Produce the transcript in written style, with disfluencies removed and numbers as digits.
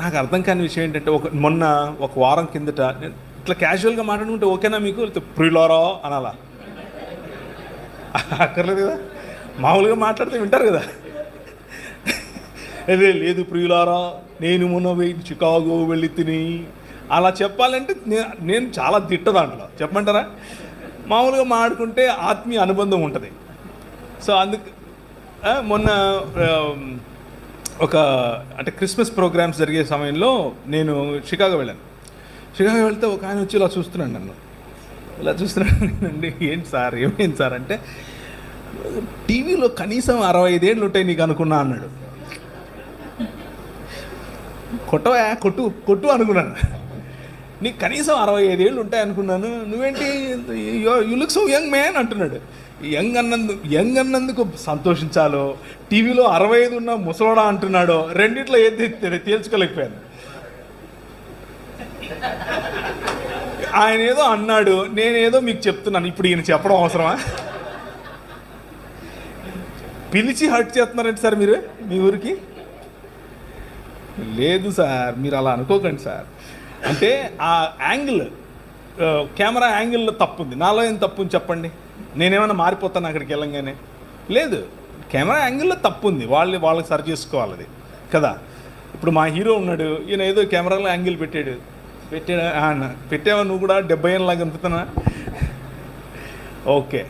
నాకు అర్థం కాని విషయం ఏంటంటే మొన్న ఒక వారం కిందట నేను ఇట్లా క్యాజువల్గా మాట్లాడుకుంటే ఓకేనా మీకు ప్రియులారా అనాలా? అక్కర్లేదు కదా, మామూలుగా మాట్లాడితే వింటారు కదా. అదే లేదు ప్రియులారా నేను మొన్న చికాగో వెళ్ళి తిని అలా చెప్పాలంటే నేను చాలా దిట్ట దాంట్లో చెప్పమంటారా? మామూలుగా మాట్లాడుకుంటే ఆత్మీయ అనుబంధం ఉంటుంది. సో అందుకు మొన్న ఒక అంటే క్రిస్మస్ ప్రోగ్రామ్స్ జరిగే సమయంలో నేను షికాగో వెళ్ళాను. షికాగో వెళ్తే ఒక ఆయన వచ్చి ఇలా చూస్తున్నాడు నన్ను, ఇలా చూస్తున్నాడు. అండి ఏంటి సార్, ఏమైంది సార్ అంటే, టీవీలో కనీసం 65 ఏళ్ళు ఉంటాయి నీకు అనుకున్నా అన్నాడు. కొట్టు అనుకున్నాను. నీకు కనీసం 65 ఏళ్ళు ఉంటాయి అనుకున్నాను, నువ్వేంటి you look so young man అంటున్నాడు. యంగ్ అన్నందుకు సంతోషించాలో, టీవీలో 65 ఉన్న ముసలోడా అంటున్నాడో, రెండిట్లో ఏది తేల్చుకోలేకపోయాను. ఆయన ఏదో అన్నాడు, నేనేదో మీకు చెప్తున్నాను. ఇప్పుడు ఈయన చెప్పడం అవసరమా? పిలిచి హర్ట్ చేస్తున్నారండి సార్ మీరు మీ ఊరికి? లేదు సార్, మీరు అలా అనుకోకండి సార్. అంటే ఆ యాంగిల్, కెమెరా యాంగిల్లో తప్పు ఉంది. నాలో ఏం తప్పు ఉంది చెప్పండి? నేనేమైనా మారిపోతాను అక్కడికి వెళ్ళంగానే? లేదు, కెమెరా యాంగిల్లో తప్పు ఉంది. వాళ్ళకి సరి చేసుకోవాలి అది కదా. ఇప్పుడు మా హీరో ఉన్నాడు, ఈయన ఏదో కెమెరాలో యాంగిల్ పెట్టావా నువ్వు కూడా 70 ఏళ్ళలాగా అనిపిస్తున్నా? ఓకే,